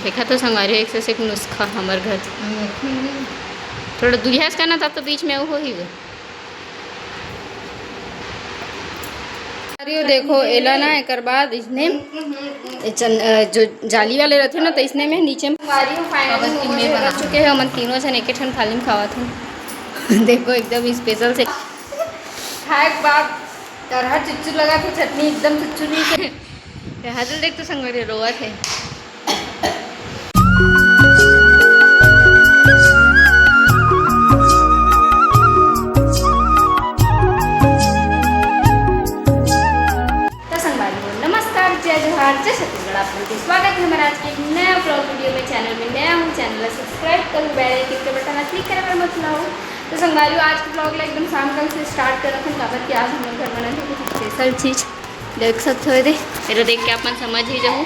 देखा तो संगवारी एक से एक नुस्खा हमार घर थोड़ा दुरियास करना था तो बीच में वो ही गए। अरे देखो एला ना एक बाद इसने जो जाली वाले रहते ना तो इसने में नीचे में फाइनली बच चुके हैं हम तीनों जन एक ठन थाली में खावा थे। देखो एकदम स्पेशल से खाए के बाद तरह चुच्चू लगा थे चटनी एकदम चुच्चू नहीं थे हाजल देख तो संग मेरे रोआ थे। जय छत्तीसगढ़ आप लोगों का स्वागत है हमारा आज के एक नया ब्लॉग वीडियो में। चैनल में नया हूँ, चैनल सब्सक्राइब करूँ, बेल आइकन के बटन क्लिक करें अगर मत लाओ। तो संगवारी आज के ब्लॉग ला एकदम शाम कल से स्टार्ट कर रखे काबर कि आज हम लोग घर बनाए थे कुछ स्पेशल चीज़ देख सकते हो दे मेरा देख के आप मन समझ ही जाऊँ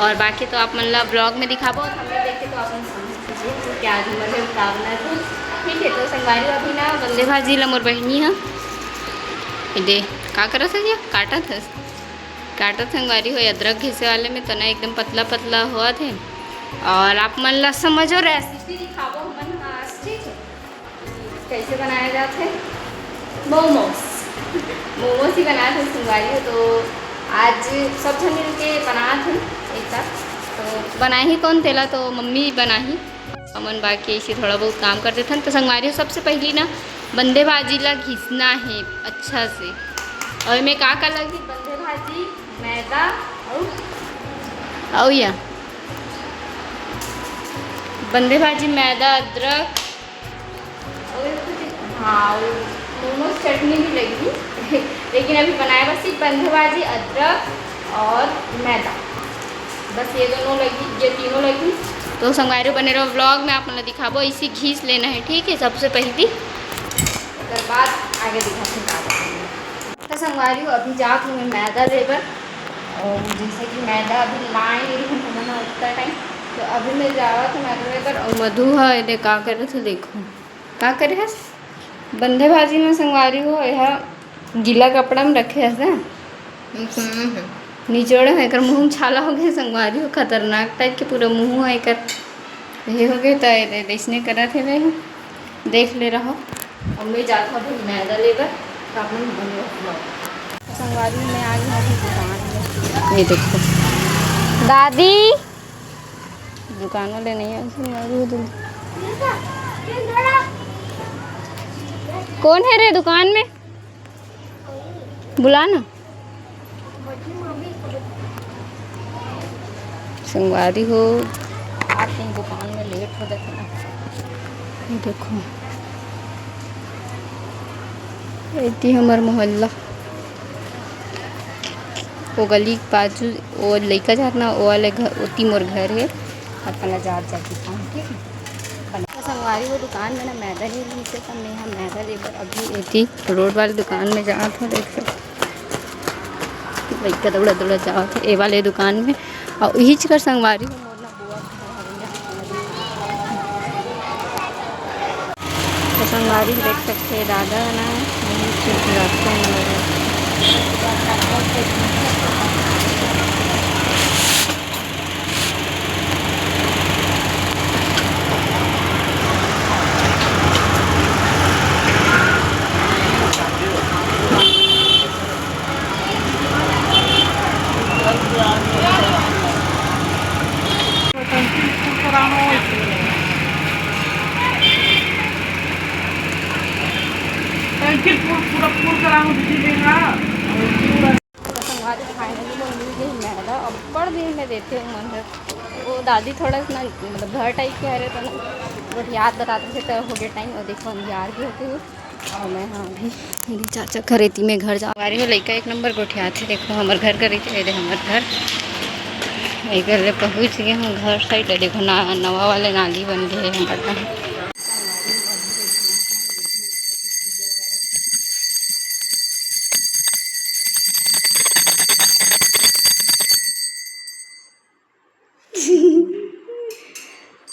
और बाकी तो आप मन ला ब्लॉग में दिखाबो हमें देख के तो आप मन समझ लीजिए कि आज हम लोग का बना थे। ठीक है तो संगवारी अभी ना बंदे भाजी ला मोर बहनी है दे का करत है काटा था काटत संगवारी हो अदरक घिसे वाले में तना एकदम पतला पतला हुआ थे और आप मन ला समझो रेसिपी दिखाबो मन आज ठीक है कैसे बनाया जाते मोमोस मोमोस ही बनाए थे संगवारी हो। तो आज सब जन मिल के बनाए थे एक साथ तो बनाए ही कौन तेला तो मम्मी बना ही अमन बाकी ऐसे थोड़ा बहुत काम करते थे। तो संगवारी सबसे पहली ना बंदे भाजी ला घिसना है अच्छा से और मैं का लगी बंदे भाजी मैदा और या बंदे भाजी मैदा अदरक और हाँ मोमोज चटनी भी लगी लेकिन अभी बनाया बस सिर्फ बंदे भाजी अदरक और मैदा बस ये दोनों लगी ये तीनों लगी। तो संगवारी बने रहो व्लॉग में आप मतलब दिखाबो इसी घीस लेना है ठीक है सबसे पहली उसके बाद आगे दिखाते तो संगवारी अभी जात हूँ मैं मैदा लेकर और जैसे कि मैदा अभी लाए नहीं उतना टाइम तो अभी मैं जावा तो मैदा लेकर और मधु है दे का करे थे देखो का करे है बंदे भाजी में संगवारी हो यह गीला कपड़ा में रखे है निचोड़े है कर मुँह में छाला हो गए संगवारी हो खतरनाक टाइप के पूरा मुँह है कर ये हो गए तो इसने करा थे वे देख ले रहा और मैं जाता हूँ मैदा लेकर संगवारी में आ गई हूँ दुकान में ये देखो दादी दुकान वाले नहीं है संगवारी कौन है रे दुकान में बुला ना संगवारी हो आते हैं दुकान में लेट हो देखना ये देखो ऐती हमार मोहल्ला वो गली के बाजू वो लड़का जाना वो वाले घर उती मोर घर है अपना जात जाती दुकान ठीक है। संगवारी वो दुकान में ना मैदा नहीं ली से तब मैं यहाँ मैदा लेकर अभी ऐती रोड वाली दुकान में जा था देख सकते लड़का दौड़ा दौड़ा जा थे ए वाले दुकान में और यही कर संगवारी हो मोरना बुआ तो संगवारी देख सकते हैं दादा ना मैदा अब्बड़ दिन में देते हो मन वो दादी थोड़ा ना मतलब घर टाइप के रहे तो ना वो याद बताते थे तो हो गया टाइम और देखो अंधियार भी होते हुए और मैं हाँ अभी मेरी चाचा खरीदी में घर जा रही हूँ लड़का एक नंबर गोठिया थे देखो हमारे घर कर रही थी हमारे घर एक पहुँच गए हम घर साइड देखो ना नवा वाले नाली बन गए हमारे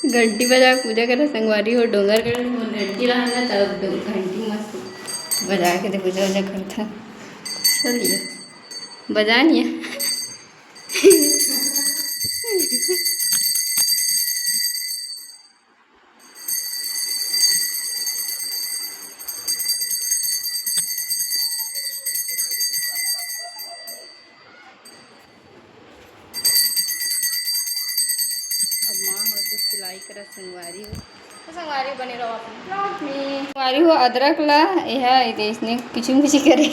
घंटी बजा पूजा करा संगवारी हो डोंगर कर घंटी रहना तब घंटी मस्त बजा के पूजा वजा करता चलिए बजा नहीं अब माँ होती सिलाई कर संगवारी हो तो संगवारी बने रहो अपने ब्लॉग में। संगवारी हो अदरक ला यह इसने किचन किची करे।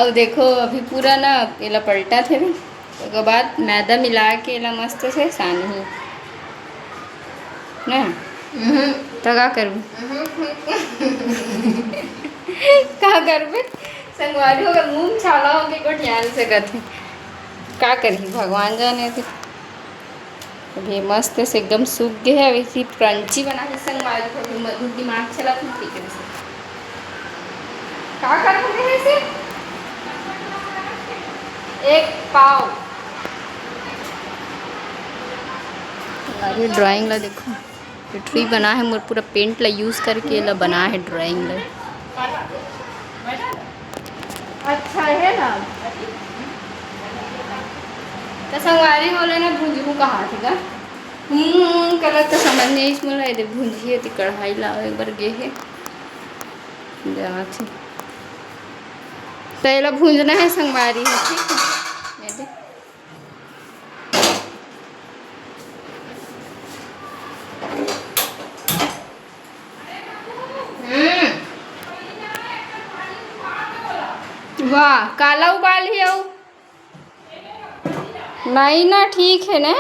अब देखो अभी पूरा ना एला पलटा थे भी उसके बाद मैदा मिला के एला मस्त से सानी ना तो का करबू का करबे संगवारी अगर मुँह छाला होगी गोठियाल से कथे का करी भगवान जाने थे। अभी मस्त से एकदम सूख गए है वैसी क्रंची बना के संगवारी को भी मधुर दिमाग चला था ठीक है का कर रहे हैं इसे एक पाव अरे ड्राइंग ला देखो ये ट्री बना है मोर पूरा पेंट ला यूज़ करके ला बना है ड्राइंग ला अच्छा है ना तो संगवारी बोले ना भुंजू कहा थी का कलर तो समझ नहीं इसमें ला भुंजी है कढ़ाई ला एक बार गे है जहाँ थी पहला भूंजना है संगवारी है ठीक है वाह काला उबाल ही आओ नहीं ना ठीक है ना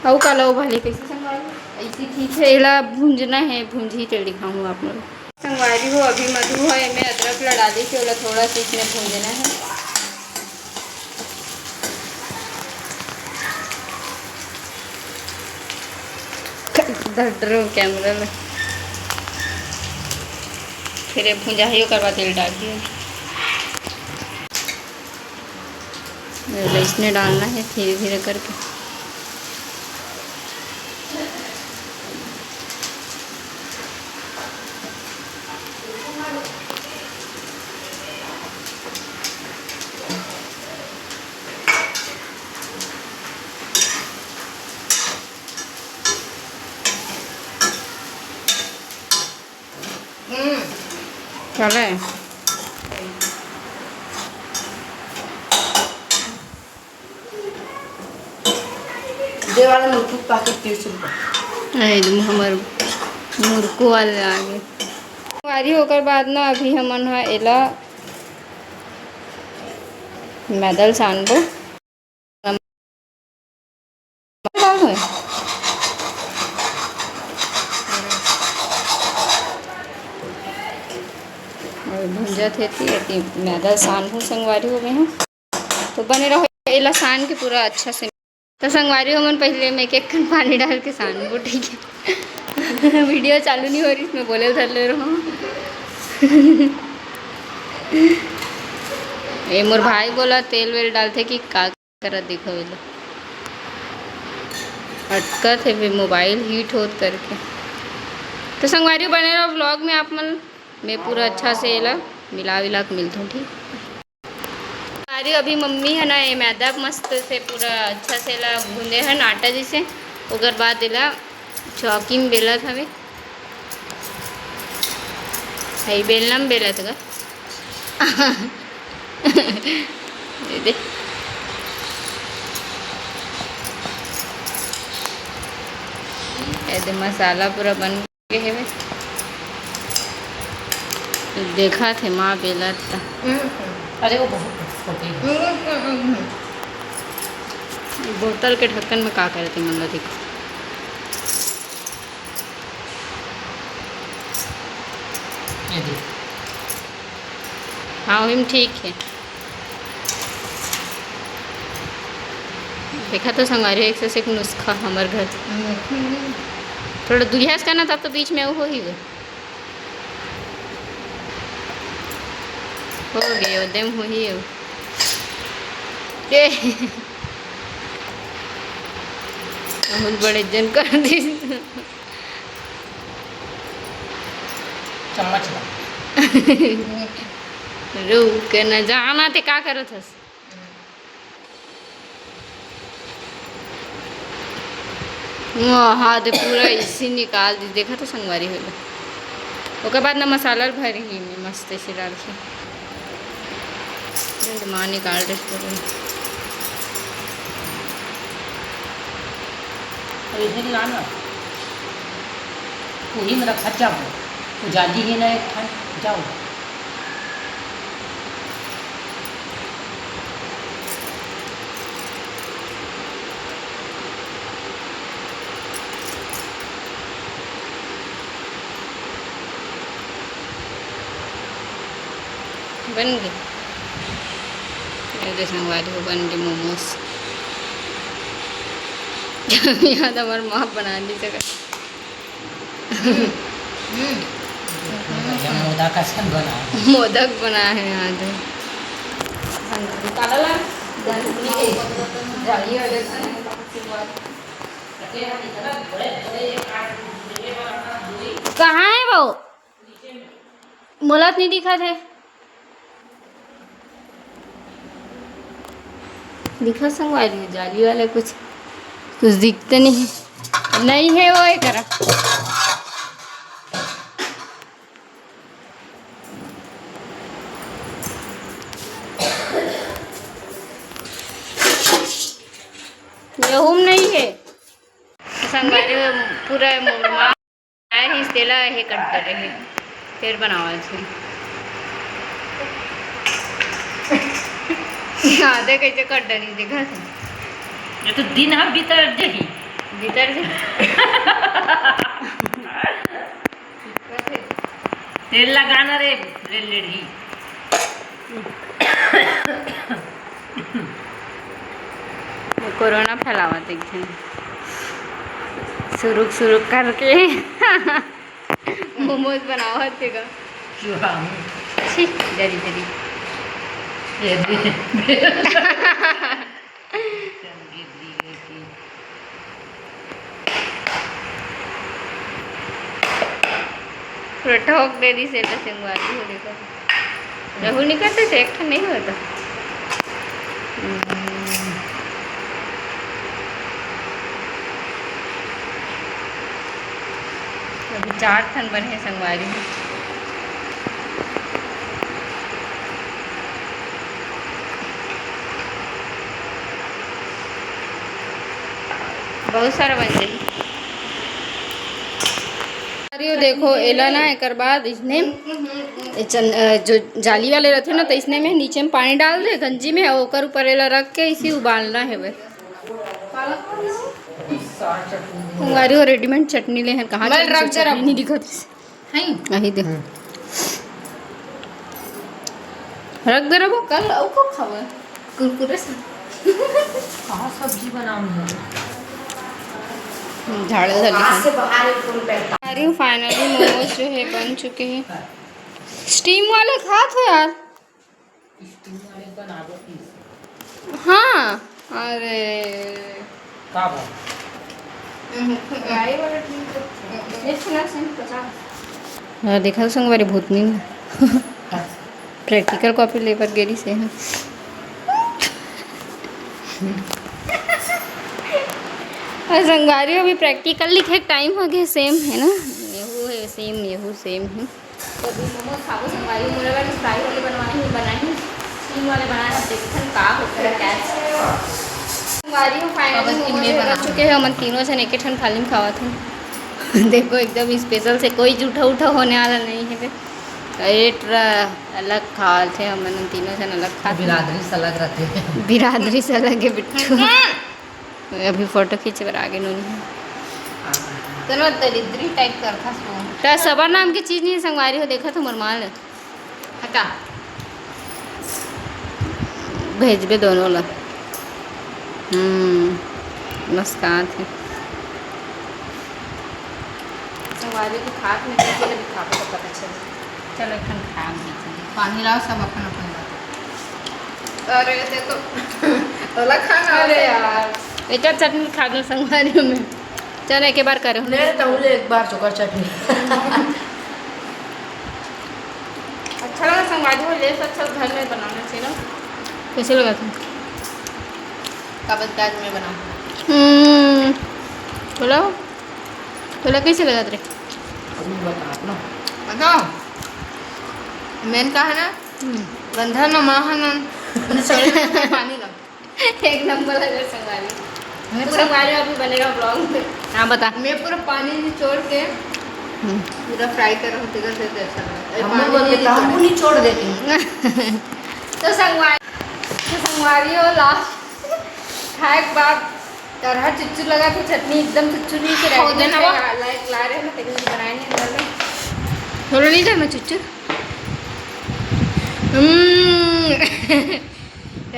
औ काला उबाले कैसे संगवारी ऐसी ठीक है एला भूंजना है भूंजी चल दिखाऊँ आप लोग संगवारी हो अभी मधु है मैं अदरक ला डाली थी ओला थोड़ा सा इसमें भूंजना है डर कैमरा में फिर भूंजा ही करवा तेल डाल दिया इसमें डालना है धीरे धीरे करके चले दे वाला मुर्कू पैकेट 30 रुपये एकदम हमार मुर्कू वाले आगे वारी होकर बाद ना अभी हमन हा एला मैदल सानबो भुंजा थे मैदा सानबो संगवारी हो गए हैं तो बने रहो एला सान के पूरा अच्छा से तो संगवारी हो मन पहले मैं एक खन पानी डाल के सानबो ठीक है वीडियो चालू नहीं हो रही इसमें बोले उधर ले रहा हूँ ये मोर भाई बोला तेल वेल डालते कि का कर देखो वेला अटका थे भी मोबाइल हीट होत करके तो संगवारी बने रहो व्लॉग में आप मन मैं पूरा अच्छा से एला मिला विला के मिलता हूँ ठीक संगवारी अभी मम्मी है ना ये मैदा मस्त से पूरा अच्छा से एला गूंदे है आटा जैसे ओकर बाद एला चौकी में बेला था है बेलना में बेला था दे ऐसे मसाला पूरा बन गया है देखा थे माँ बेला था अरे वो बहुत छोटी बोतल के ढक्कन में का करे थे मतलब देखो ये देख हाँ वही ठीक है देखा तो संगवारी एक से एक नुस्खा हमारे घर थोड़ा दुलिया से करना था तो बीच में वो ही हो गए उदम हो ही बहुत बड़े जन कर दी चम्मच ला रुक न जाना थे का करो था हाथ पूरा इसी निकाल दी देखा तो संगवारी हो गया उसके बाद ना मसाला भर ही में मस्त से डाल के माँ निकाल रही पूरी। ऐसे लाना वही मेरा खर्चा हो तो जाली ही ना एक ठंड जाओ। बन गए मेरे संगवारी को, बन गए मोमोज। याद हमारी माँ बना दी जगह। मोदक का सन बना मोदक बना है याद है। कहाँ है वो? मुलात नहीं दिखा थे। दिखा संगवारी जाली वाले कुछ दिखते नहीं है। नहीं है वो एक तरफ। यहूम नहीं है संगवारी पूरा माँ ही तेला हे करते रहे फिर बनावा छे। आधे कैसे कट नहीं देखा था। ये तो दिन हम भीतर जही भीतर से तेल लगाना रे रेलेडी। कोरोना फैलावा देखते शुरू करके मोमोज बनावा थे का छी जरी जरी पूरा ठोक दे दी से संगवारी हो देखो रहू नहीं करते थे एक नहीं होता। अभी 4 ठन बने हैं संगवारी में। बहुत सारा बन गई। अरे देखो एला ना एक बाद इसने जो जाली वाले रहते ना तो इसने में नीचे में पानी डाल दे गंजी में और ऊपर एला रख के इसी उबालना है। वे संगवारी और रेडीमेड चटनी ले हैं कहाँ चटनी नहीं दिखा नहीं दे रख दे रहा कल को खावा कुरकुरे से कहाँ सब्जी बनाऊंगी झाड़े झाड़ी फाइनली मोमोज जो है बन चुके हैं। स्टीम वाले खा तो यार। हाँ अरे यार देखा तो संगवारी भूतनी प्रैक्टिकल कॉपी लेकर गेरी से है। और संगवारी अभी प्रैक्टिकल लिखे टाइम हो गया सेम है ना। येहू है सेम येहू सेम है। तो अभी मोमोज खाओ संगवारी मुझे वाले फ्राई वाले बनाए स्टीम वाले बनाए देखन का होता है कैच संगवारी फाइनली बना चुके हैं। हम तीनों जन एक ठन थाली में खावा थे। देखो एकदम स्पेशल से कोई जूठा होने वाला नहीं है। रेट अलग खा थे हम तीनों जन अलग खा बिरादरी से अलग रहते हैं। बिरादरी से अलग है बिट्टू। अभी फोटो खींचे पर आगे नहीं है दरिद्री टाइप कर तो सबर नाम की चीज़ नहीं संगवारी हो देखा तो मुरमाल हटा भेजबे दोनों ला मुस्कान थे संगवारी की खाक में खा तो पता चल। चलो खन खा पानी लाओ सब अपन अपन बात। अरे देखो अलग खाना अरे यार बेटा चटनी खा दो संगवारी में। चल एक बार करो ले तो एक बार चोकर चटनी अच्छा लगा संगवारी हो ले अच्छा घर में बनाना चाहिए ना। कैसे लगा तुम कागज प्याज में बनाओ बोला बोला कैसे लगा तेरे बताओ मेन का है ना बंधन महानंद पानी ला। एक नंबर है संगवारी। तो संगवारी अभी बनेगा ब्लॉग में। हाँ बता। मैं पूरा पानी निचोड़ के पूरा फ्राई कर रहा हूँ तेरा से अच्छा लगा। हम नहीं छोड़ देती। तो संगवारी हो लास्ट खाए के बाद तरह चुच्चू लगा के चटनी एकदम चुच्चू नहीं से हो देना वो। लाइक ला रहे हैं ना तेरे लिए बनाए नहीं अंदर में। थोड़ा नहीं जाना चुच्चू।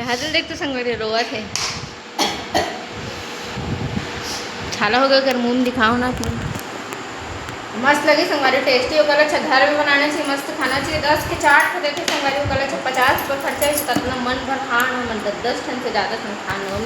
हाथ देख तो संगवारी रोआ थे। छाला हो गया कर मुंह में दिखाओ ना तुम। मस्त लगी संगवारी, टेस्टी हो कल घर में बनाने से मस्त खाना चाहिए। 10 के चाट को देखे संगवारी हो कल 50 रुपये खर्चा है, कितना मन भर खान हो मन 10 टन से ज़्यादा खान हो।